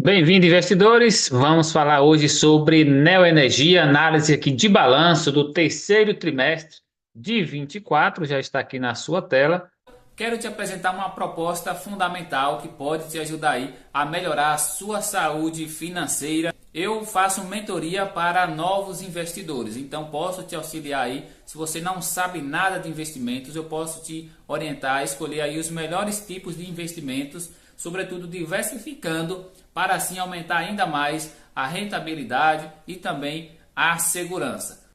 Bem-vindo, investidores. Vamos falar hoje sobre Neoenergia, análise aqui de balanço do terceiro trimestre de 24. Já está aqui na sua tela. Quero te apresentar uma proposta fundamental que pode te ajudar aí a melhorar a sua saúde financeira. Eu faço mentoria para novos investidores, então posso te auxiliar aí. Se você não sabe nada de investimentos, eu posso te orientar a escolher aí os melhores tipos de investimentos, sobretudo diversificando, para assim aumentar ainda mais a rentabilidade e também a segurança,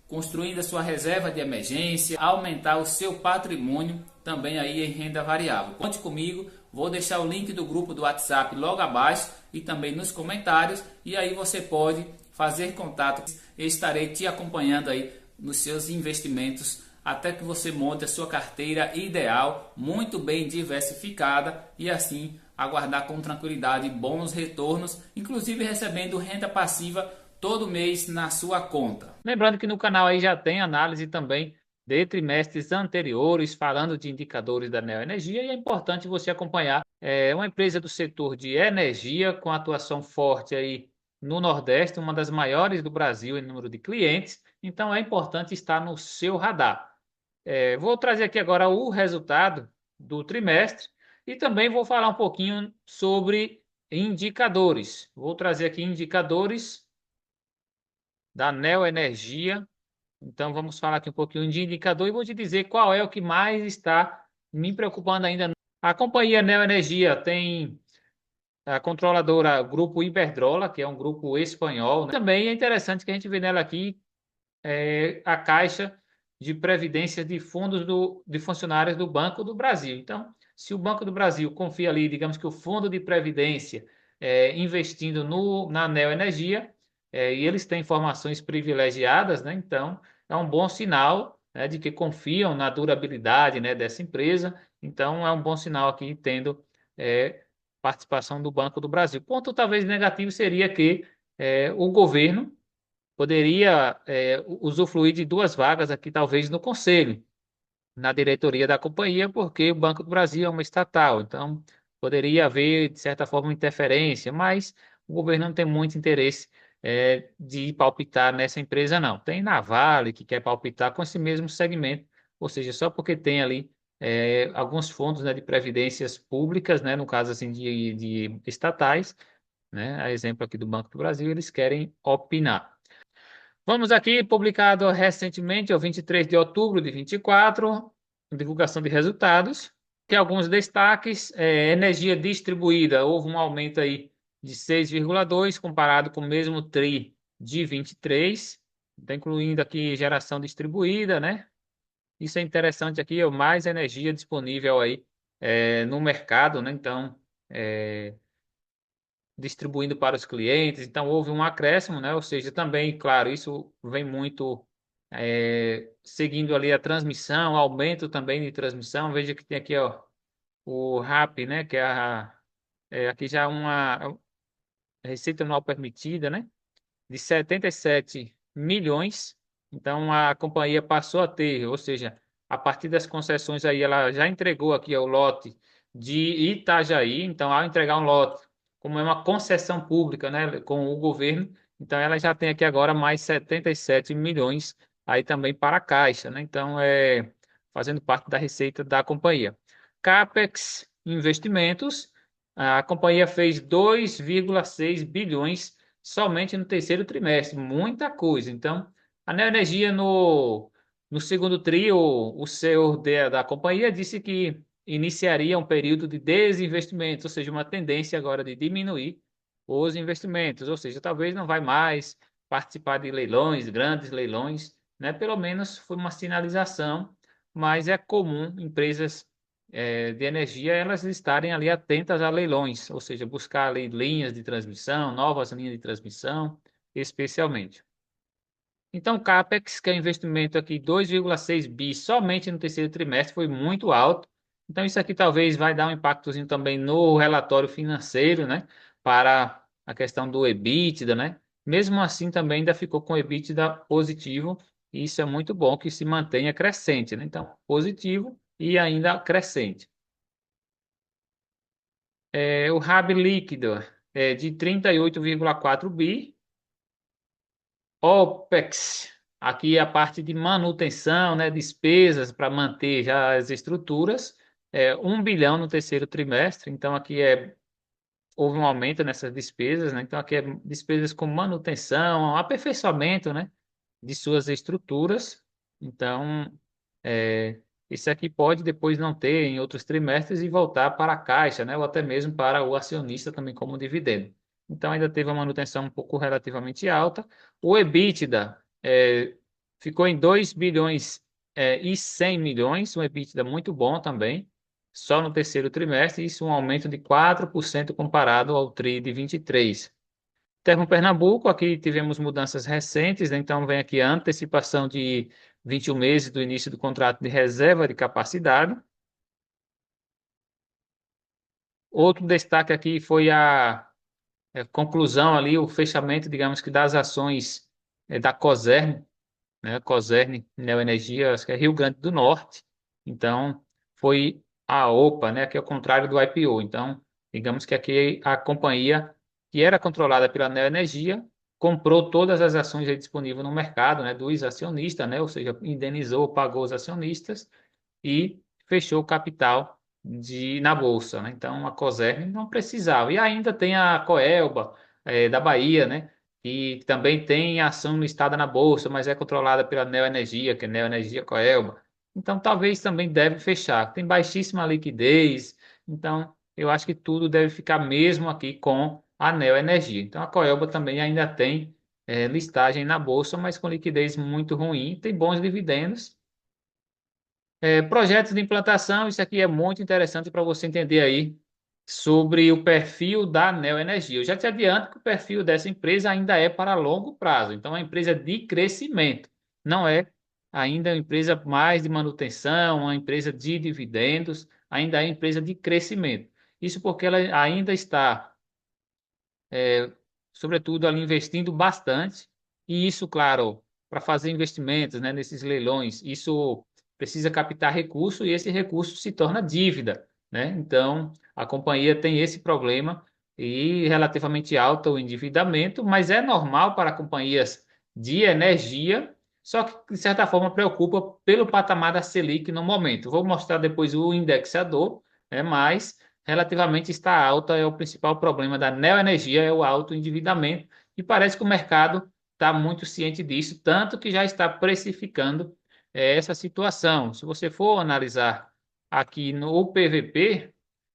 construindo a sua reserva de emergência, aumentar o seu patrimônio também aí em renda variável. Conte comigo, vou deixar o link do grupo do WhatsApp logo abaixo e também nos comentários, e aí você pode fazer contato. Eu estarei te acompanhando aí nos seus investimentos até que você monte a sua carteira ideal, muito bem diversificada, e assim aguardar com tranquilidade bons retornos, inclusive recebendo renda passiva todo mês na sua conta. Lembrando que no canal aí já tem análise também de trimestres anteriores, falando de indicadores da Neoenergia, e é importante você acompanhar. É uma empresa do setor de energia com atuação forte aí no Nordeste, uma das maiores do Brasil em número de clientes, então é importante estar no seu radar. Vou trazer aqui agora o resultado do trimestre e também vou falar um pouquinho sobre indicadores. Vou trazer aqui indicadores da Neoenergia. Então, vamos falar aqui um pouquinho de indicador e vou te dizer qual é o que mais está me preocupando ainda. A companhia Neoenergia tem a controladora Grupo Iberdrola, que é um grupo espanhol, né? Também é interessante que a gente vê nela aqui a Caixa de Previdência de Fundos de Funcionários do Banco do Brasil. Então, se o Banco do Brasil confia ali, digamos que o Fundo de Previdência investindo na Neoenergia, e eles têm informações privilegiadas, né? Então, é um bom sinal, né, de que confiam na durabilidade, né, dessa empresa. Então, é um bom sinal aqui tendo participação do Banco do Brasil. Ponto talvez negativo seria que o governo poderia usufruir de duas vagas aqui, talvez no conselho, na diretoria da companhia, porque o Banco do Brasil é uma estatal, então poderia haver, de certa forma, interferência, mas o governo não tem muito interesse de palpitar nessa empresa, não. Tem na Vale, que quer palpitar com esse mesmo segmento, ou seja, só porque tem ali alguns fundos, né, de previdências públicas, né, no caso assim de estatais, né, a exemplo aqui do Banco do Brasil, eles querem opinar. Vamos aqui, publicado recentemente, ao 23 de outubro de 24, divulgação de resultados, que alguns destaques, energia distribuída, houve um aumento aí de 6,2 comparado com o mesmo TRI de 23, está incluindo aqui geração distribuída, né? Isso é interessante aqui, é mais energia disponível aí no mercado, né? Então, distribuindo para os clientes. Então, houve um acréscimo, né? Ou seja, também, claro, isso vem muito seguindo ali a transmissão, aumento também de transmissão. Veja que tem aqui, ó, o RAP, né? Que aqui já uma receita anual permitida, né? De 77 milhões. Então, a companhia passou a ter, ou seja, a partir das concessões aí, ela já entregou aqui ó, o lote de Itajaí. Então, ao entregar um lote, como é uma concessão pública, né, com o governo, então ela já tem aqui agora mais 77 milhões aí também para a Caixa, né? Então, fazendo parte da receita da companhia. Capex, investimentos, a companhia fez 2,6 bilhões somente no terceiro trimestre, muita coisa. Então, a Neoenergia no segundo tri, o CEO da companhia disse que iniciaria um período de desinvestimento, ou seja, uma tendência agora de diminuir os investimentos, ou seja, talvez não vai mais participar de leilões, grandes leilões, né? Pelo menos foi uma sinalização, mas é comum empresas de energia, elas estarem ali atentas a leilões, ou seja, buscar ali linhas de transmissão, novas linhas de transmissão, especialmente. Então, CAPEX, que é investimento aqui 2,6 bi somente no terceiro trimestre, foi muito alto. Então, isso aqui talvez vai dar um impactozinho também no relatório financeiro, né? Para a questão do EBITDA, né? Mesmo assim, também ainda ficou com o EBITDA positivo, e isso é muito bom que se mantenha crescente, né? Então, positivo e ainda crescente. O RAB líquido, de 38,4 bi. OPEX, aqui é a parte de manutenção, né, despesas para manter já as estruturas, 1 bilhão no terceiro trimestre, então aqui houve um aumento nessas despesas, né, então aqui é despesas com manutenção, aperfeiçoamento, né, de suas estruturas, então isso aqui pode depois não ter em outros trimestres e voltar para a caixa, né, ou até mesmo para o acionista também como dividendo. Então ainda teve uma manutenção um pouco relativamente alta. O EBITDA ficou em 2 bilhões e 100 milhões, um EBITDA muito bom também, só no terceiro trimestre, isso um aumento de 4% comparado ao TRI de 23. Pernambuco, aqui tivemos mudanças recentes, né? Então vem aqui a antecipação de 21 meses do início do contrato de reserva de capacidade. Outro destaque aqui foi a conclusão ali, o fechamento, digamos que das ações da Cosern, né? Cosern Neoenergia, acho que é Rio Grande do Norte. Então, foi a OPA, né? Que é o contrário do IPO. Então, digamos que aqui a companhia que era controlada pela Neoenergia comprou todas as ações aí disponíveis no mercado, né? Dos acionistas, né? Ou seja, indenizou, pagou os acionistas e fechou o capital na bolsa, né? Então a Cosern não precisava. E ainda tem a Coelba, da Bahia, né? E também tem ação listada na bolsa, mas é controlada pela Neoenergia, que é Neoenergia Coelba. Então talvez também deve fechar. Tem baixíssima liquidez, então eu acho que tudo deve ficar mesmo aqui com a Neoenergia. Então a Coelba também ainda tem listagem na bolsa, mas com liquidez muito ruim, tem bons dividendos. Projetos de implantação, isso aqui é muito interessante para você entender aí sobre o perfil da Neoenergia. Eu já te adianto que o perfil dessa empresa ainda é para longo prazo, então é uma empresa de crescimento, não é ainda uma empresa mais de manutenção, uma empresa de dividendos, ainda é empresa de crescimento. Isso porque ela ainda está sobretudo ali investindo bastante, e isso, claro, para fazer investimentos, né, nesses leilões, isso precisa captar recurso e esse recurso se torna dívida, né? Então, a companhia tem esse problema e relativamente alto o endividamento, mas é normal para companhias de energia, só que de certa forma preocupa pelo patamar da Selic no momento. Vou mostrar depois o indexador, né, mas relativamente está alta, é o principal problema da neoenergia, é o alto endividamento, e parece que o mercado está muito ciente disso, tanto que já está precificando essa situação. Se você for analisar aqui no PVP,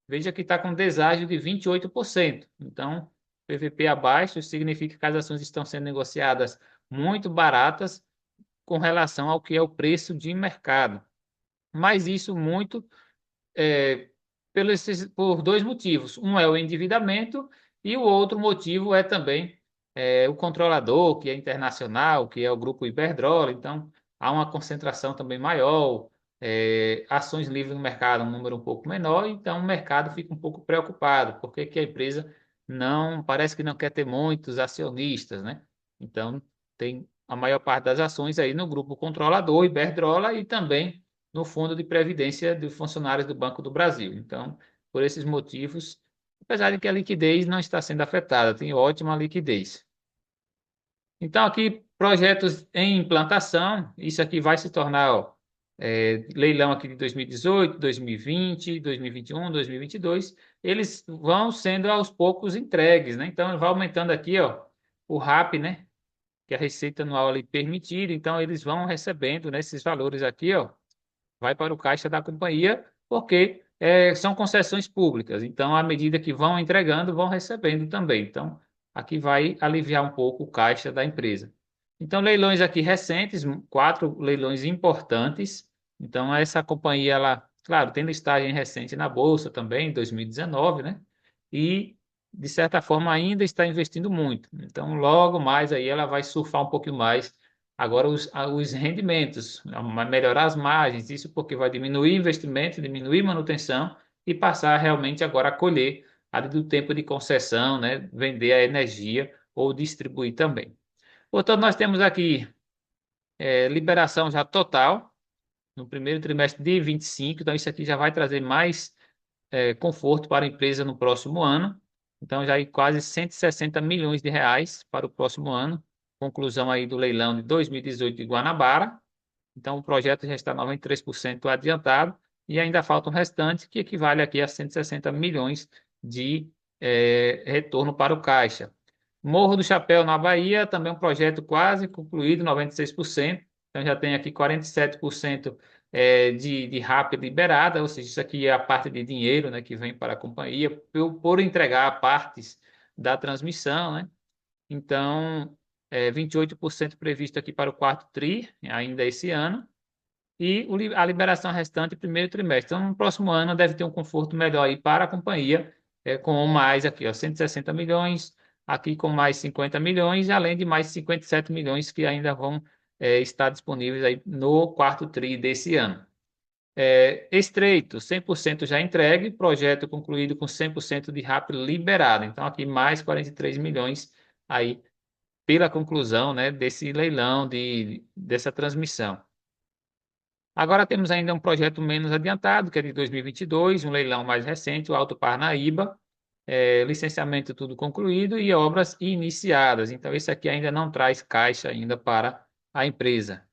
veja que está com deságio de 28%. Então, PVP abaixo significa que as ações estão sendo negociadas muito baratas com relação ao que é o preço de mercado. Mas isso muito por dois motivos. Um é o endividamento e o outro motivo é também o controlador, que é internacional, que é o grupo Iberdrola. Então, há uma concentração também maior, ações livres no mercado, um número um pouco menor, então o mercado fica um pouco preocupado, porque que a empresa não, parece que não quer ter muitos acionistas, né? Então, tem a maior parte das ações aí no grupo controlador, Iberdrola, e também no Fundo de Previdência de Funcionários do Banco do Brasil. Então, por esses motivos, apesar de que a liquidez não está sendo afetada, tem ótima liquidez. Então, aqui, projetos em implantação, isso aqui vai se tornar, ó, leilão aqui de 2018, 2020, 2021, 2022, eles vão sendo aos poucos entregues, né? Então, vai aumentando aqui, ó, o RAP, né? Que é a receita anual ali permitida, então eles vão recebendo, né, esses valores aqui, ó, vai para o caixa da companhia, porque são concessões públicas. Então, à medida que vão entregando, vão recebendo também. Então, aqui vai aliviar um pouco o caixa da empresa. Então, leilões aqui recentes, 4 leilões importantes. Então, essa companhia, ela, claro, tem listagem recente na Bolsa também, em 2019, né? E, de certa forma, ainda está investindo muito. Então, logo mais aí ela vai surfar um pouquinho mais agora, os rendimentos, vai melhorar as margens, isso porque vai diminuir investimento, diminuir manutenção e passar realmente agora a colher ali do tempo de concessão, né? Vender a energia ou distribuir também. Portanto, nós temos aqui liberação já total no primeiro trimestre de 25, então isso aqui já vai trazer mais conforto para a empresa no próximo ano. Então já aí quase 160 milhões de reais para o próximo ano. Conclusão aí do leilão de 2018 de Guanabara. Então o projeto já está 93% adiantado e ainda falta um restante que equivale aqui a 160 milhões de retorno para o caixa. Morro do Chapéu, na Bahia, também um projeto quase concluído, 96%. Então já tem aqui 47% de RAP liberada, ou seja, isso aqui é a parte de dinheiro, né, que vem para a companhia por entregar partes da transmissão, né? Então, 28% previsto aqui para o quarto TRI, ainda esse ano, e a liberação restante primeiro trimestre. Então, no próximo ano deve ter um conforto melhor aí para a companhia, com mais aqui, ó, 160 milhões, aqui com mais 50 milhões, além de mais 57 milhões que ainda vão estar disponíveis aí no quarto TRI desse ano. Estreito, 100% já entregue, projeto concluído com 100% de RAP liberado. Então, aqui mais 43 milhões aí pela conclusão, né, desse leilão, dessa transmissão. Agora temos ainda um projeto menos adiantado, que é de 2022, um leilão mais recente, o Alto Parnaíba, licenciamento tudo concluído e obras iniciadas. Então, esse aqui ainda não traz caixa ainda para a empresa.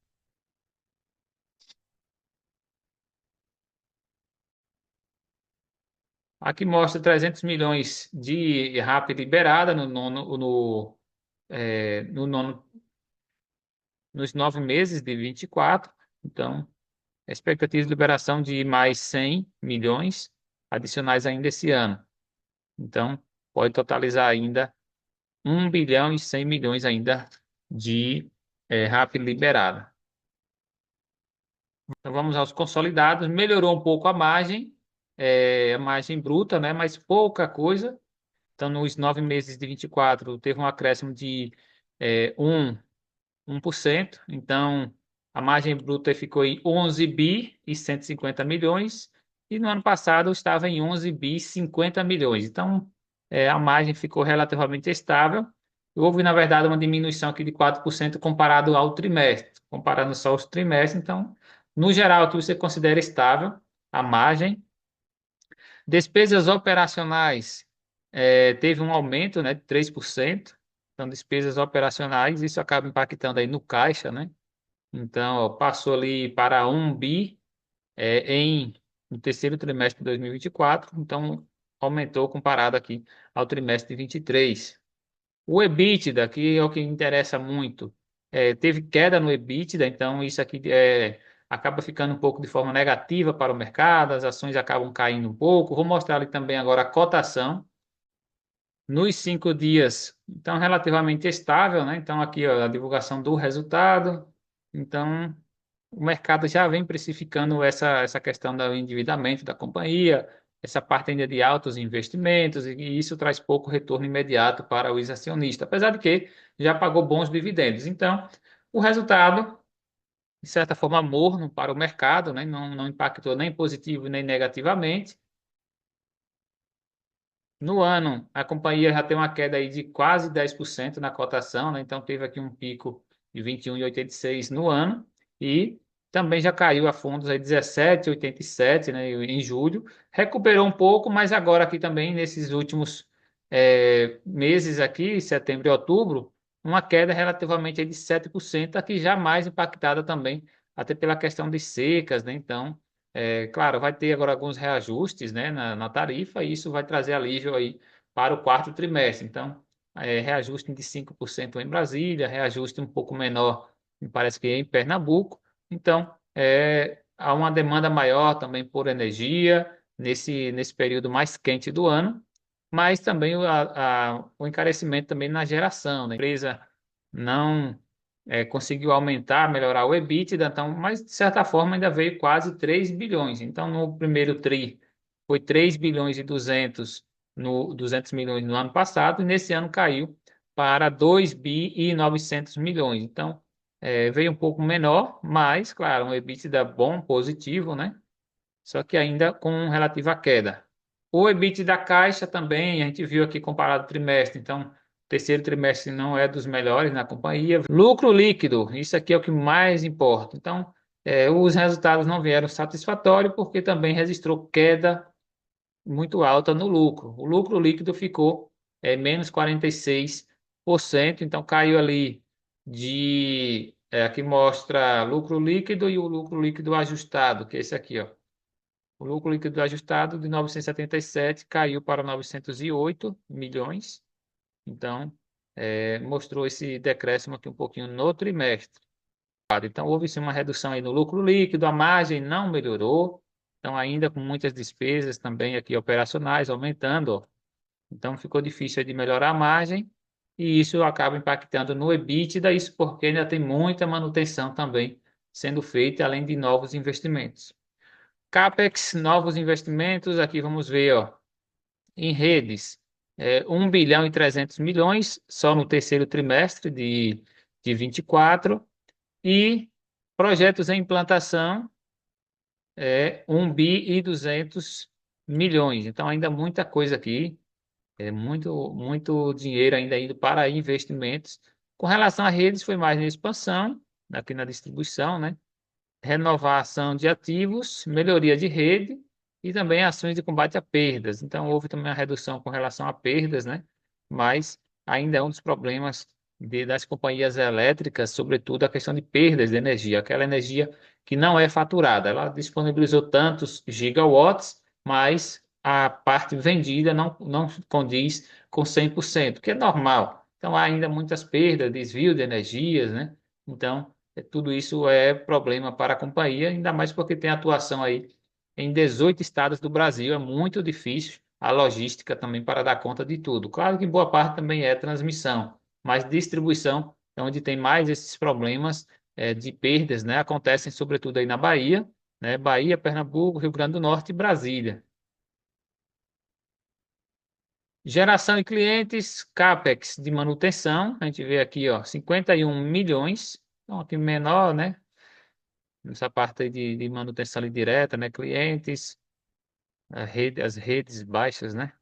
Aqui mostra 300 milhões de RAP liberada no nono, nos 9 meses de 24. Então, a expectativa de liberação de mais 100 milhões adicionais ainda esse ano. Então, pode totalizar ainda 1 bilhão e 100 milhões ainda de RAP liberada. Então, vamos aos consolidados. Melhorou um pouco a margem bruta, né? Mas pouca coisa. Então, nos 9 meses de 24, teve um acréscimo de 1%. Então, a margem bruta ficou em 11 bi e 150 milhões. E no ano passado estava em 11 bi e 50 milhões. Então, a margem ficou relativamente estável. Houve, na verdade, uma diminuição aqui de 4% comparado ao trimestre. Comparando só os trimestres. Então, no geral, aqui você considera estável a margem. Despesas operacionais, teve um aumento, né, de 3%. Então, despesas operacionais, isso acaba impactando aí no caixa, né? Então, ó, passou ali para 1 bi no terceiro trimestre de 2024, então aumentou comparado aqui ao trimestre de 23. O EBITDA, que é o que interessa muito, teve queda no EBITDA, então isso aqui acaba ficando um pouco de forma negativa para o mercado, as ações acabam caindo um pouco. Vou mostrar ali também agora a cotação nos 5 dias, então relativamente estável, né? Então aqui ó, a divulgação do resultado, então o mercado já vem precificando essa questão do endividamento da companhia, essa parte ainda de altos investimentos, e isso traz pouco retorno imediato para os acionistas, apesar de que já pagou bons dividendos. Então, o resultado, de certa forma, morno para o mercado, né? Não impactou nem positivo nem negativamente. No ano, a companhia já tem uma queda aí de quase 10% na cotação, né? Então teve aqui um pico de 21,86 no ano e também já caiu a fundos aí 17,87, né, em julho. Recuperou um pouco, mas agora aqui também nesses últimos meses aqui, setembro e outubro, uma queda relativamente aí de 7%, aqui já mais impactada também, até pela questão de secas, né? Então, claro, vai ter agora alguns reajustes, né, na tarifa e isso vai trazer alívio aí para o quarto trimestre. Então, reajuste de 5% em Brasília, reajuste um pouco menor, me parece que em Pernambuco. Então, há uma demanda maior também por energia nesse período mais quente do ano, mas também o encarecimento também na geração, né? A empresa não conseguiu aumentar, melhorar o EBITDA, então, mas de certa forma ainda veio quase 3 bilhões. Então, no primeiro TRI foi 3 bilhões e 200 milhões no ano passado, e nesse ano caiu para 2 bi e 900 milhões. Então, veio um pouco menor, mas, claro, um EBITDA bom, positivo, né? Só que ainda com relativa queda. O EBIT da Caixa também, a gente viu aqui comparado ao trimestre, então, terceiro trimestre não é dos melhores na companhia. Lucro líquido, isso aqui é o que mais importa. Então, os resultados não vieram satisfatórios porque também registrou queda muito alta no lucro. O lucro líquido ficou é menos 46%. Então caiu ali aqui mostra lucro líquido e o lucro líquido ajustado, que é esse aqui, ó. O lucro líquido ajustado de 977 caiu para 908 milhões. Então, mostrou esse decréscimo aqui um pouquinho no trimestre. Então, houve sim uma redução aí no lucro líquido, a margem não melhorou. Então, ainda com muitas despesas também aqui operacionais aumentando, ó. Então, ficou difícil de melhorar a margem e isso acaba impactando no EBITDA, isso porque ainda tem muita manutenção também sendo feita, além de novos investimentos. CAPEX, novos investimentos, aqui vamos ver, ó, em redes, 1 bilhão e 300 milhões só no terceiro trimestre de 24 e projetos em implantação, 1 bi e 200 milhões. Então, ainda muita coisa aqui, muito dinheiro ainda indo para investimentos. Com relação a redes, foi mais na expansão, aqui na distribuição, né? Renovação de ativos, melhoria de rede e também ações de combate a perdas. Então, houve também uma redução com relação a perdas, né? Mas ainda é um dos problemas das companhias elétricas, sobretudo a questão de perdas de energia, aquela energia que não é faturada. Ela disponibilizou tantos gigawatts, mas a parte vendida não condiz com 100%, que é normal. Então, há ainda muitas perdas, desvio de energias, né? Então, tudo isso é problema para a companhia, ainda mais porque tem atuação aí em 18 estados do Brasil. É muito difícil a logística também para dar conta de tudo. Claro que boa parte também é transmissão, mas distribuição é onde tem mais esses problemas de perdas, né? Acontecem sobretudo aí na Bahia, né? Bahia, Pernambuco, Rio Grande do Norte e Brasília. Geração e clientes, CAPEX de manutenção, a gente vê aqui, ó, 51 milhões, então aqui menor, né? Essa parte aí de manutenção ali direta, né? Clientes, as redes baixas, né?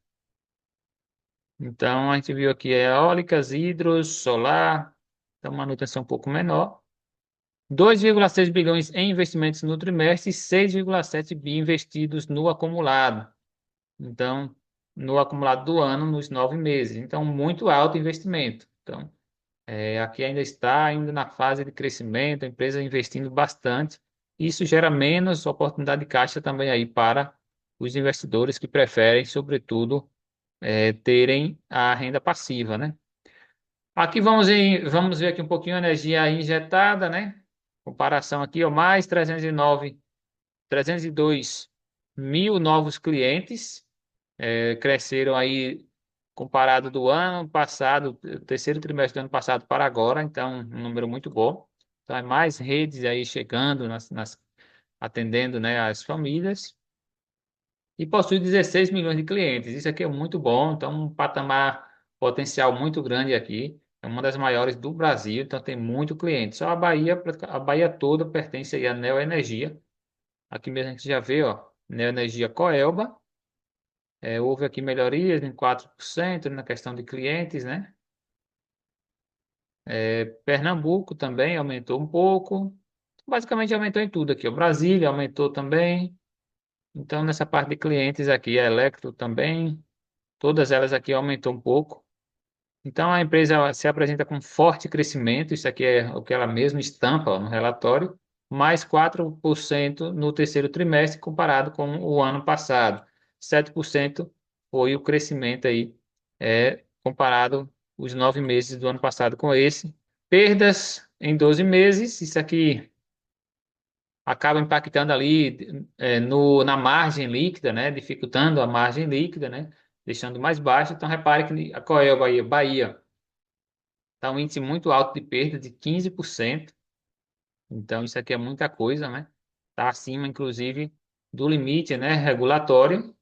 Então, a gente viu aqui eólicas, hidros, solar, então manutenção um pouco menor. 2,6 bilhões em investimentos no trimestre e 6,7 bi investidos no acumulado. Então, no acumulado do ano, nos 9 meses. Então, muito alto investimento. Então, aqui ainda está ainda na fase de crescimento, a empresa investindo bastante. Isso gera menos oportunidade de caixa também aí para os investidores que preferem, sobretudo, terem a renda passiva, né? Aqui vamos ver aqui um pouquinho a energia injetada, né? Comparação aqui, ó, mais 302 mil novos clientes, cresceram aí comparado do ano passado, o terceiro trimestre do ano passado para agora, então um número muito bom. Então, é mais redes aí chegando, atendendo, né, as famílias. E possui 16 milhões de clientes. Isso aqui é muito bom, então um patamar potencial muito grande aqui. É uma das maiores do Brasil, então tem muito cliente. Só a Bahia toda pertence aí à Neoenergia. Aqui mesmo a gente já vê, ó, Neoenergia Coelba. Houve aqui melhorias em 4% na questão de clientes, né? Pernambuco também aumentou um pouco. Basicamente aumentou em tudo aqui. O Brasília aumentou também. Então, nessa parte de clientes aqui, a Electro também, todas elas aqui aumentou um pouco. Então, a empresa se apresenta com forte crescimento. Isso aqui é o que ela mesma estampa, ó, no relatório. Mais 4% no terceiro trimestre comparado com o ano passado. 7% foi o crescimento aí, comparado os 9 meses do ano passado com esse. Perdas em 12 meses, isso aqui acaba impactando ali na margem líquida, né? Dificultando a margem líquida, né? Deixando mais baixa. Então, repare que a Coel Bahia está um índice muito alto de perda de 15%. Então, isso aqui é muita coisa, né? Está acima, inclusive, do limite, né, regulatório.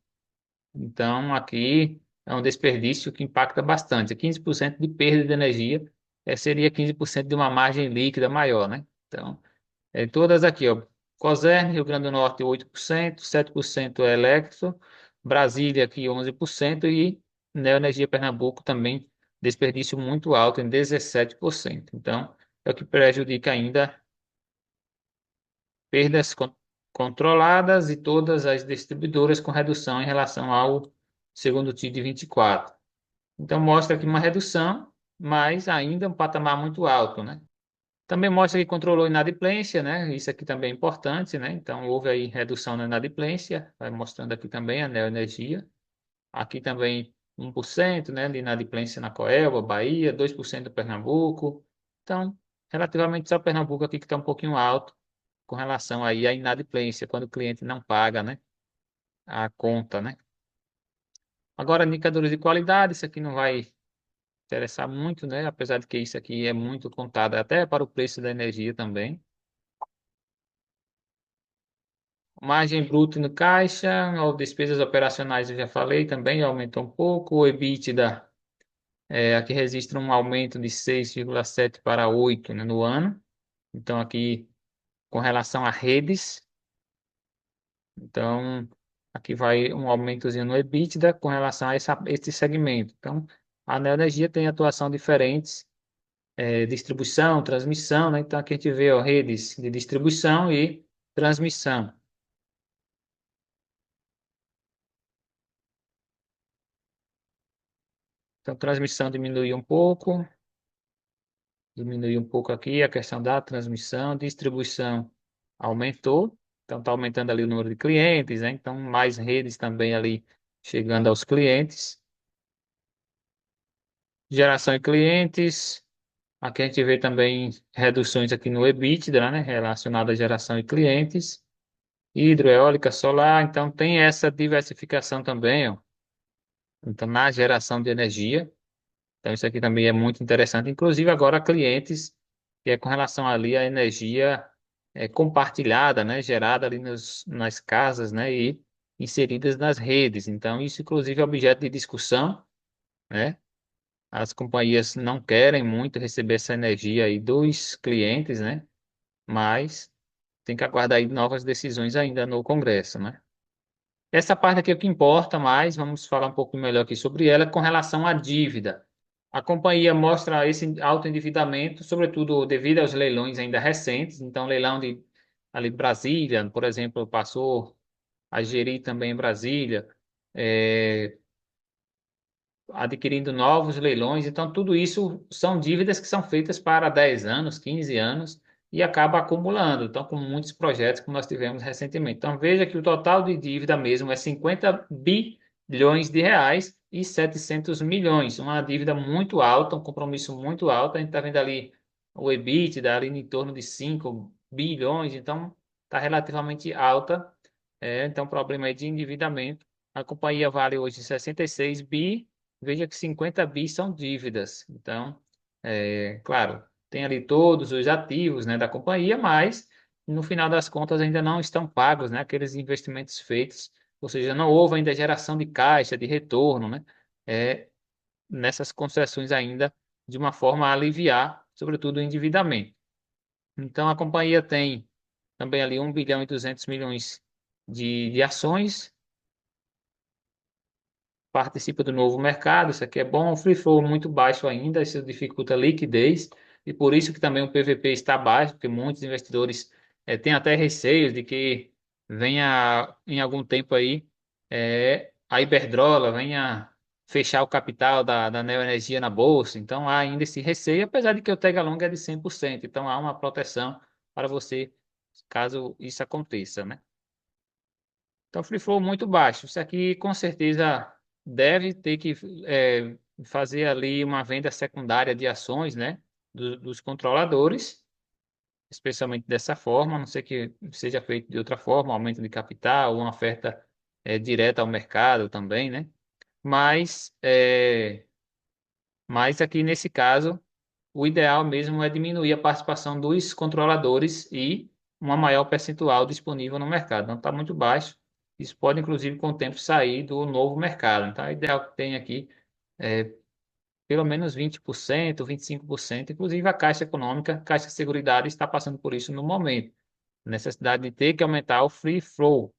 Então, aqui é um desperdício que impacta bastante. 15% de perda de energia seria 15% de uma margem líquida maior, né? Então, todas aqui, ó. Cosern, Rio Grande do Norte, 8%, 7% é Electro, Brasília aqui 11% e Neoenergia Pernambuco também desperdício muito alto em 17%. Então, é o que prejudica ainda perdas controladas e todas as distribuidoras com redução em relação ao segundo TRI de 24. Então mostra aqui uma redução, mas ainda um patamar muito alto, né? Também mostra que controlou a inadimplência, né? Isso aqui também é importante, né? Então houve aí redução na inadimplência, vai mostrando aqui também a Neoenergia. Aqui também 1%, né, de inadimplência na Coelba, Bahia, 2% do Pernambuco. Então, relativamente só Pernambuco aqui que está um pouquinho alto com relação aí à inadimplência, quando o cliente não paga, né, a conta, né? Agora, indicadores de qualidade, isso aqui não vai interessar muito, né? Apesar de que isso aqui é muito contado até para o preço da energia também. Margem bruta no caixa, ou despesas operacionais eu já falei também, aumentou um pouco. O EBITDA, aqui registra um aumento de 6,7 para 8, né, no ano. Então, aqui, com relação a redes, então, aqui vai um aumentozinho no EBITDA com relação a esse segmento. Então, a Neoenergia tem atuação diferentes, distribuição, transmissão, né? Então, aqui a gente vê, ó, redes de distribuição e transmissão. Então, transmissão diminuiu um pouco aqui a questão da transmissão, distribuição aumentou, então está aumentando ali o número de clientes, né? Então, mais redes também ali chegando aos clientes. Geração de clientes, aqui a gente vê também reduções aqui no EBITDA, né? Relacionado à geração de clientes. Hidroeólica, solar, então tem essa diversificação também, ó. Então, na geração de energia. Então, isso aqui também é muito interessante. Inclusive, agora, clientes, que é com relação ali à energia compartilhada, né? Gerada ali nas casas, né? E inseridas nas redes. Então, isso, inclusive, é objeto de discussão, né? As companhias não querem muito receber essa energia aí dos clientes, né? Mas tem que aguardar aí novas decisões ainda no Congresso, né? Essa parte aqui é o que importa mais, vamos falar um pouco melhor aqui sobre ela, com relação à dívida. A companhia mostra esse alto endividamento, sobretudo devido aos leilões ainda recentes. Então, leilão de ali Brasília, por exemplo, passou a gerir também Brasília, eh, adquirindo novos leilões. Então, tudo isso são dívidas que são feitas para 10 anos, 15 anos e acaba acumulando. Então, com muitos projetos que nós tivemos recentemente. Então, veja que o total de dívida mesmo é 50 bilhões de reais e 700 milhões. Uma dívida muito alta, um compromisso muito alto. A gente está vendo ali o EBITDA ali em torno de 5 bilhões. Então, está relativamente alta. Então, problema aí de endividamento. A companhia vale hoje 66 bi. Veja que 50 bi são dívidas. Então, claro, tem ali todos os ativos, né, da companhia, mas no final das contas ainda não estão pagos, né, aqueles investimentos feitos, ou seja, não houve ainda geração de caixa, de retorno, né, é, nessas concessões ainda, de uma forma a aliviar, sobretudo, o endividamento. Então, a companhia tem também ali 1,2 bilhão de ações, participa do novo mercado, isso aqui é bom, o free flow muito baixo ainda, isso dificulta a liquidez, e por isso que também o PVP está baixo, porque muitos investidores têm até receios de que venha em algum tempo aí a Iberdrola venha fechar o capital da Neoenergia na bolsa, então há ainda esse receio, apesar de que o Tega Long é de 100%, então há uma proteção para você caso isso aconteça, né? Então, free flow muito baixo. Isso aqui, com certeza, deve ter que fazer ali uma venda secundária de ações, né, dos controladores, especialmente dessa forma, a não ser que seja feito de outra forma, aumento de capital, uma oferta direta ao mercado também, né? Mas, mas aqui nesse caso, o ideal mesmo é diminuir a participação dos controladores e uma maior percentual disponível no mercado. Não está muito baixo. Isso pode, inclusive, com o tempo, sair do novo mercado. Então, o ideal que tem aqui é pelo menos 20%, 25%. Inclusive, a Caixa Econômica, Caixa de Seguridade, está passando por isso no momento. Necessidade de ter que aumentar o free flow.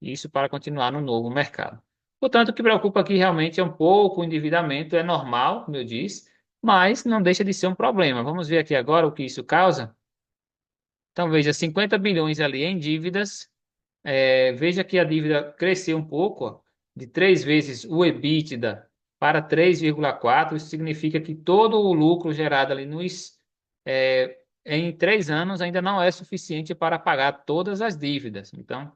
Isso para continuar no novo mercado. Portanto, o que preocupa aqui realmente é um pouco o endividamento, é normal, como eu disse, mas não deixa de ser um problema. Vamos ver aqui agora o que isso causa. Então, veja, 50 bilhões ali em dívidas. Veja que a dívida cresceu um pouco, ó, de 3 vezes o EBITDA. para 3,4. Isso significa que todo o lucro gerado ali em 3 anos ainda não é suficiente para pagar todas as dívidas. Então,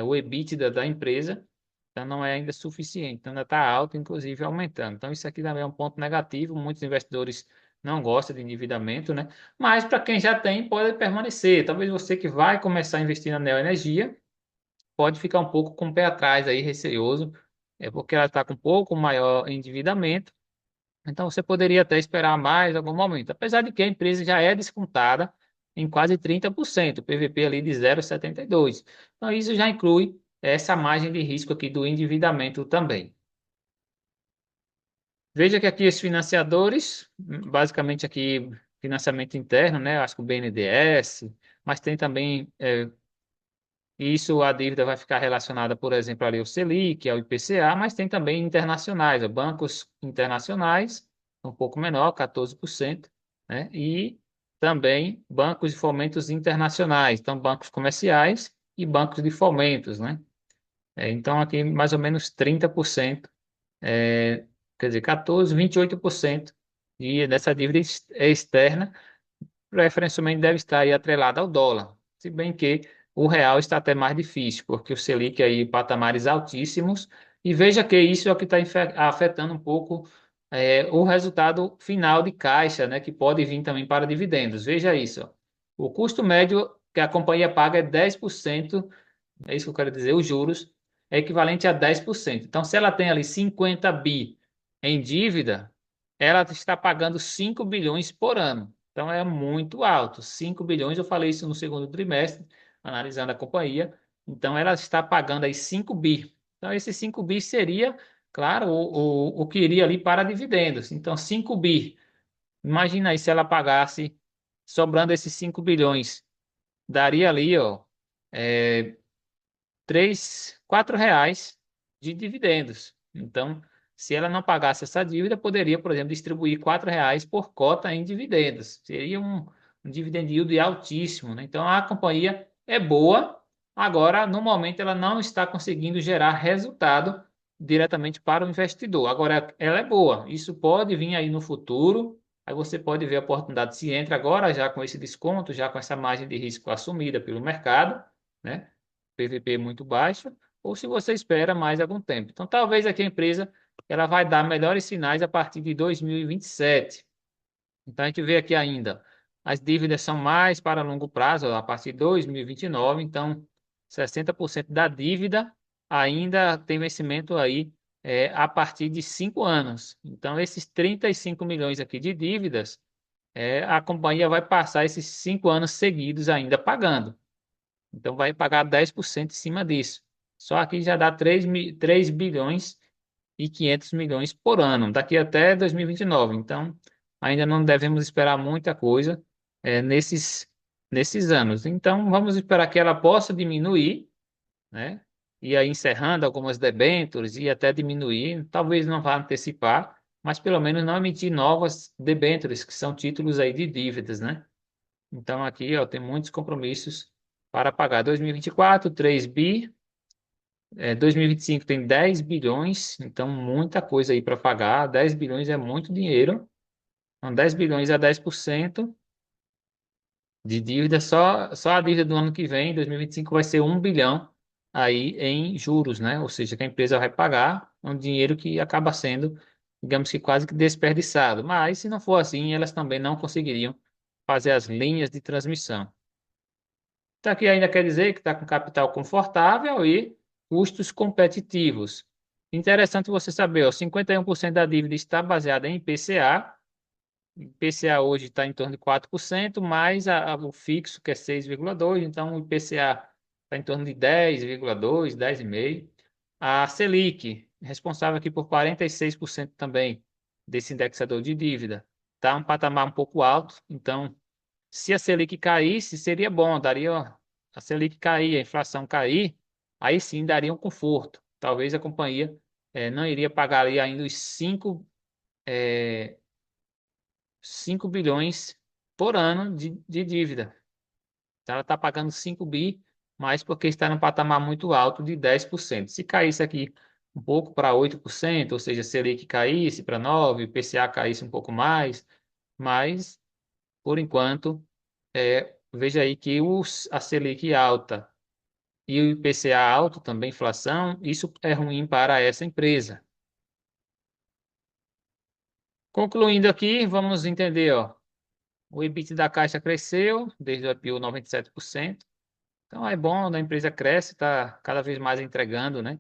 o EBITDA da empresa então não é ainda suficiente. Então, ainda está alto, inclusive aumentando. Então, isso aqui também é um ponto negativo. Muitos investidores não gostam de endividamento, né? Mas para quem já tem, pode permanecer. Talvez você que vai começar a investir na Neoenergia pode ficar um pouco com o pé atrás aí, receoso, porque ela está com um pouco maior endividamento. Então você poderia até esperar mais algum momento, apesar de que a empresa já é descontada em quase 30%, o PVP ali de 0,72. Então isso já inclui essa margem de risco aqui do endividamento também. Veja que aqui os financiadores, basicamente aqui financiamento interno, né? Acho que o BNDES, mas tem também isso, a dívida vai ficar relacionada, por exemplo, ali ao Selic, ao IPCA, mas tem também internacionais, bancos internacionais, um pouco menor, 14%, né? E também bancos de fomentos internacionais, então bancos comerciais e bancos de fomentos, né? Então aqui mais ou menos 30%, quer dizer, 14, 28% dessa dívida externa preferencialmente deve estar aí atrelada ao dólar, se bem que o real está até mais difícil, porque o Selic aí em patamares altíssimos, e veja que isso é o que está afetando um pouco o resultado final de caixa, né, que pode vir também para dividendos. Veja isso, ó. O custo médio que a companhia paga é 10%, é isso que eu quero dizer, os juros é equivalente a 10%. Então, se ela tem ali 50 bi em dívida, ela está pagando 5 bilhões por ano. Então, é muito alto. 5 bilhões, eu falei isso no segundo trimestre, analisando a companhia. Então, ela está pagando aí 5 bi. Então, esses 5 bi seria, claro, o que iria ali para dividendos. Então, 5 bi. Imagina aí se ela pagasse, sobrando esses 5 bilhões, daria ali, ó, é, 3, 4 reais de dividendos. Então, se ela não pagasse essa dívida, poderia, por exemplo, distribuir 4 reais por cota em dividendos. Seria um dividend yield altíssimo, né? Então, a companhia é boa, agora, no momento, ela não está conseguindo gerar resultado diretamente para o investidor. Agora, ela é boa. Isso pode vir aí no futuro. Aí você pode ver a oportunidade se entra agora já com esse desconto, já com essa margem de risco assumida pelo mercado, né? PVP muito baixo, ou se você espera mais algum tempo. Então, talvez aqui a empresa ela vai dar melhores sinais a partir de 2027. Então, a gente vê aqui ainda, as dívidas são mais para longo prazo, a partir de 2029. Então, 60% da dívida ainda tem vencimento aí a partir de 5 anos. Então, esses 35 milhões aqui de dívidas, a companhia vai passar esses 5 anos seguidos ainda pagando. Então vai pagar 10% em cima disso. Só aqui já dá 3 bilhões e 500 milhões por ano, daqui até 2029. Então ainda não devemos esperar muita coisa nesses anos. Então vamos esperar que ela possa diminuir, né? E aí encerrando algumas debêntures e até diminuir, talvez não vá antecipar, mas pelo menos não emitir novas debêntures, que são títulos aí de dívidas, né? Então aqui, ó, tem muitos compromissos para pagar. 2024, 3 bi. 2025 tem 10 bilhões, então muita coisa aí para pagar. 10 bilhões é muito dinheiro. Então 10 bilhões a 10% de dívida. Só a dívida do ano que vem, 2025, vai ser 1 bilhão aí em juros, né? Ou seja, que a empresa vai pagar um dinheiro que acaba sendo, digamos que quase que desperdiçado. Mas se não for assim, elas também não conseguiriam fazer as linhas de transmissão. Então, aqui ainda quer dizer que está com capital confortável e custos competitivos. Interessante você saber, ó, 51% da dívida está baseada em IPCA. IPCA hoje está em torno de 4%, mais o fixo, que é 6,2%. Então, o IPCA está em torno de 10,2%, 10,5%. A Selic, responsável aqui por 46% também desse indexador de dívida, está um patamar um pouco alto. Então, se a Selic caísse, seria bom, daria a Selic cair, a inflação cair, aí sim daria um conforto. Talvez a companhia não iria pagar ali ainda os 5 bilhões por ano de dívida. Então ela está pagando 5 bi, mas porque está num patamar muito alto de 10%. Se caísse aqui um pouco para 8%, ou seja, Selic caísse para 9%, IPCA caísse um pouco mais, mas, por enquanto, veja aí que a Selic alta e o IPCA alto, também inflação, isso é ruim para essa empresa. Concluindo aqui, vamos entender, ó, o EBIT da Caixa cresceu desde o IPO 97%. Então é bom, a empresa cresce, está cada vez mais entregando, né,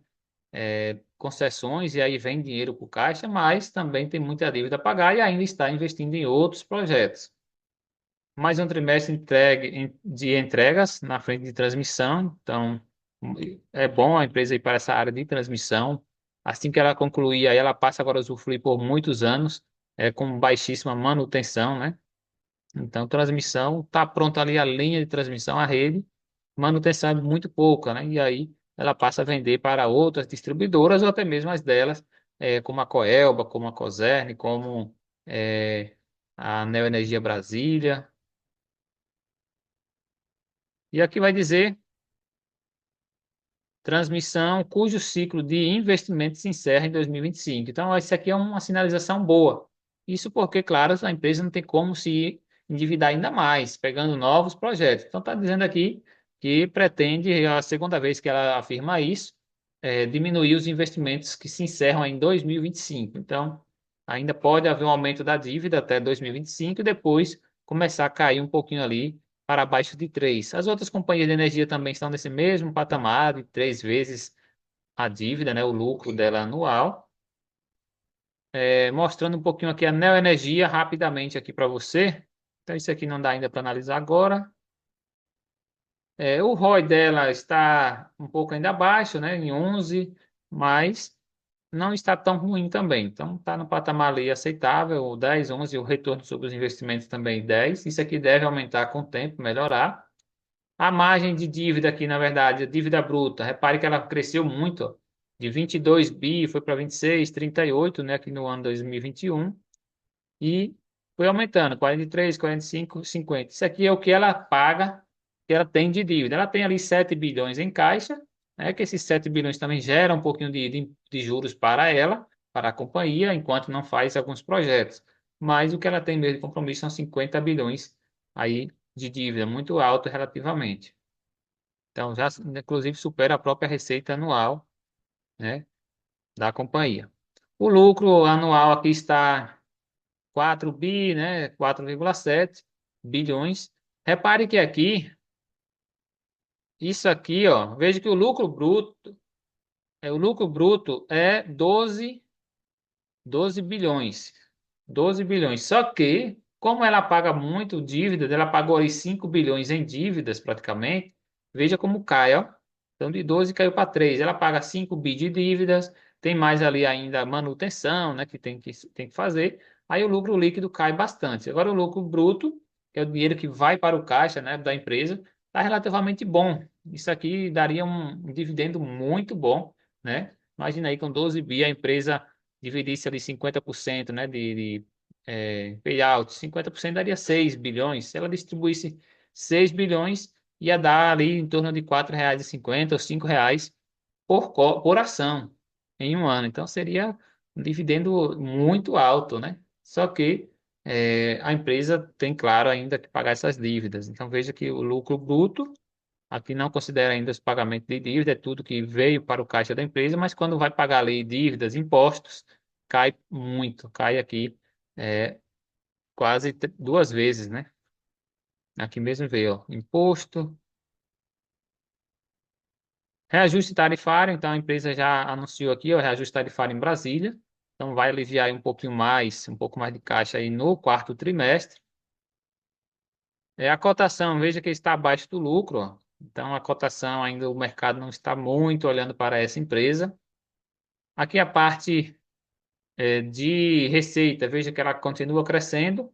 concessões e aí vem dinheiro para o Caixa, mas também tem muita dívida a pagar e ainda está investindo em outros projetos. Mais um trimestre de entregas na frente de transmissão, então é bom a empresa ir para essa área de transmissão. Assim que ela concluir, aí ela passa agora a usufruir por muitos anos, com baixíssima manutenção, né? Então, transmissão, está pronta ali a linha de transmissão, a rede, manutenção é muito pouca, né? E aí ela passa a vender para outras distribuidoras ou até mesmo as delas, como a Coelba, como a Cosern, como a Neoenergia Brasília. E aqui vai dizer transmissão cujo ciclo de investimento se encerra em 2025. Então, isso aqui é uma sinalização boa. Isso porque, claro, a empresa não tem como se endividar ainda mais, pegando novos projetos. Então, está dizendo aqui que pretende, é a segunda vez que ela afirma isso, diminuir os investimentos que se encerram em 2025. Então, ainda pode haver um aumento da dívida até 2025 e depois começar a cair um pouquinho ali para abaixo de 3. As outras companhias de energia também estão nesse mesmo patamar de 3 vezes a dívida, né, o lucro dela anual. Mostrando um pouquinho aqui a Neoenergia rapidamente aqui para você. Então, isso aqui não dá ainda para analisar agora. O ROI dela está um pouco ainda abaixo, né, em 11, mas não está tão ruim também. Então, está no patamar ali aceitável, 10, 11, o retorno sobre os investimentos também 10. Isso aqui deve aumentar com o tempo, melhorar. A margem de dívida aqui, na verdade, a dívida bruta, repare que ela cresceu muito, ó, de 22 bi, foi para 26, 38, né, aqui no ano 2021, e foi aumentando, 43, 45, 50. Isso aqui é o que ela paga, que ela tem de dívida. Ela tem ali 7 bilhões em caixa, né, que esses 7 bilhões também geram um pouquinho de juros para ela, para a companhia, enquanto não faz alguns projetos. Mas o que ela tem mesmo de compromisso são 50 bilhões aí de dívida, muito alto relativamente. Então, já inclusive supera a própria receita anual, né, da companhia. O lucro anual aqui está 4 bi, né, 4,7 bilhões. Repare que aqui, isso aqui, ó, veja que o lucro bruto é 12 bilhões. 12 bilhões. Só que, como ela paga muito dívida, ela pagou aí 5 bilhões em dívidas praticamente, veja como cai, ó. Então, de 12 caiu para 3. Ela paga 5 bi de dívidas, tem mais ali ainda manutenção, né, que tem que fazer. Aí o lucro líquido cai bastante. Agora, o lucro bruto, que é o dinheiro que vai para o caixa, né, da empresa, está relativamente bom. Isso aqui daria um dividendo muito bom, né? Imagina aí com 12 bi a empresa dividisse ali 50%, né, de payout, 50% daria 6 bilhões. Se ela distribuísse 6 bilhões, ia dar ali em torno de R$ 4,50 ou R$ 5 por ação em um ano. Então seria um dividendo muito alto, né? Só que a empresa tem, claro, ainda que pagar essas dívidas. Então veja que o lucro bruto aqui não considera ainda os pagamentos de dívida, é tudo que veio para o caixa da empresa, mas quando vai pagar ali dívidas, impostos, cai muito, cai aqui quase duas vezes, né? Aqui mesmo veio, ó, imposto, reajuste tarifário, então a empresa já anunciou aqui, ó, reajuste tarifário em Brasília, então vai aliviar aí um pouco mais de caixa aí no quarto trimestre. A cotação, veja que está abaixo do lucro, ó. Então a cotação ainda o mercado não está muito olhando para essa empresa. Aqui a parte de receita, veja que ela continua crescendo.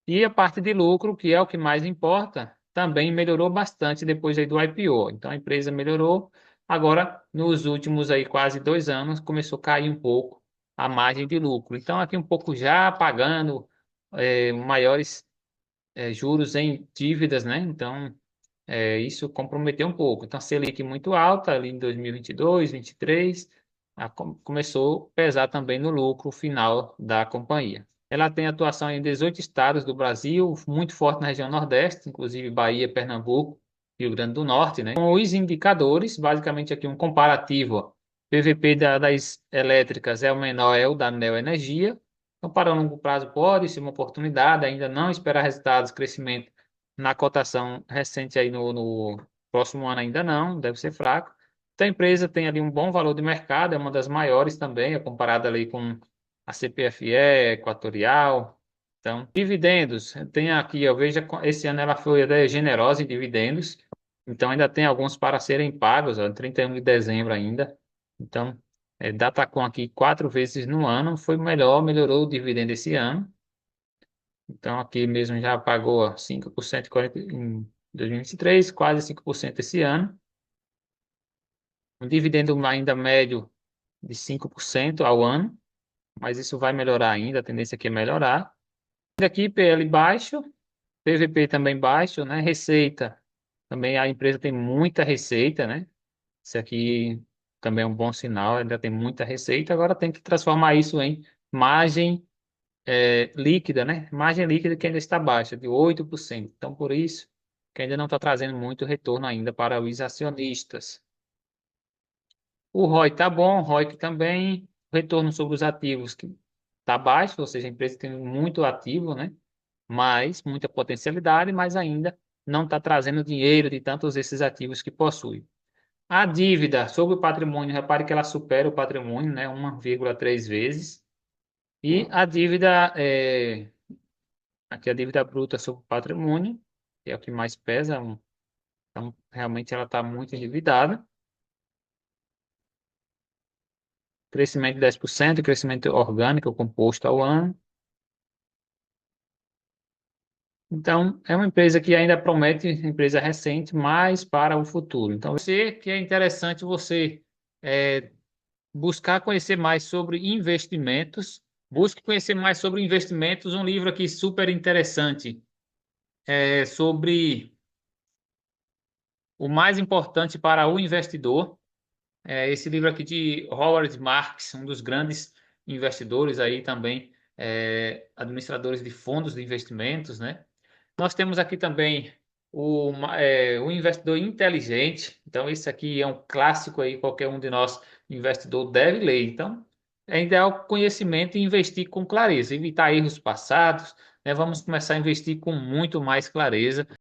E a parte de lucro, que é o que mais importa, também melhorou bastante depois aí do IPO. Então a empresa melhorou. Agora, nos últimos aí quase 2 anos, começou a cair um pouco a margem de lucro. Então aqui um pouco já pagando maiores juros em dívidas, né? Então isso comprometeu um pouco. Então Selic muito alta ali em 2022, 2023. começou a pesar também no lucro final da companhia. Ela tem atuação em 18 estados do Brasil, muito forte na região Nordeste, inclusive Bahia, Pernambuco, Rio Grande do Norte, né? Com os indicadores, basicamente aqui um comparativo, ó. PVP das elétricas é o menor, é o da Neoenergia. Então, para o longo prazo pode ser uma oportunidade, ainda não esperar resultados, crescimento na cotação recente aí no próximo ano ainda não, deve ser fraco. Então, a empresa tem ali um bom valor de mercado, é uma das maiores também, é comparada ali com a CPFE, Equatorial. Então, dividendos, tem aqui, eu vejo, esse ano ela foi até generosa em dividendos, então ainda tem alguns para serem pagos, ó, 31 de dezembro ainda. Então, Datacom aqui 4 vezes no ano, foi melhor, melhorou o dividendo esse ano. Então, aqui mesmo já pagou ó, 5% em 2023, quase 5% esse ano. Um dividendo ainda médio de 5% ao ano, mas isso vai melhorar ainda, a tendência aqui é melhorar. Aqui, PL baixo, PVP também baixo, né? Receita, também a empresa tem muita receita, né? Isso aqui também é um bom sinal, ainda tem muita receita, agora tem que transformar isso em margem líquida, né? Margem líquida que ainda está baixa, de 8%. Então, por isso, que ainda não está trazendo muito retorno ainda para os acionistas. O ROI está bom, o ROIC também, o retorno sobre os ativos que está baixo, ou seja, a empresa tem muito ativo, né? Mas muita potencialidade, mas ainda não está trazendo dinheiro de tantos esses ativos que possui. A dívida sobre o patrimônio, repare que ela supera o patrimônio, né? 1,3 vezes. E a dívida, aqui a dívida bruta sobre o patrimônio, que é o que mais pesa, então realmente ela está muito endividada. Crescimento de 10%, crescimento orgânico composto ao ano. Então, é uma empresa que ainda promete, empresa recente, mas para o futuro. Então, você que é interessante você é, buscar conhecer mais sobre investimentos. Busque conhecer mais sobre investimentos. Um livro aqui super interessante sobre o mais importante para o investidor. Esse livro aqui de Howard Marks, um dos grandes investidores aí também, administradores de fundos de investimentos, né? Nós temos aqui também o investidor inteligente. Então, isso aqui é um clássico aí, qualquer um de nós, investidor, deve ler. Então, é ideal conhecimento e investir com clareza, evitar erros passados, né? Vamos começar a investir com muito mais clareza.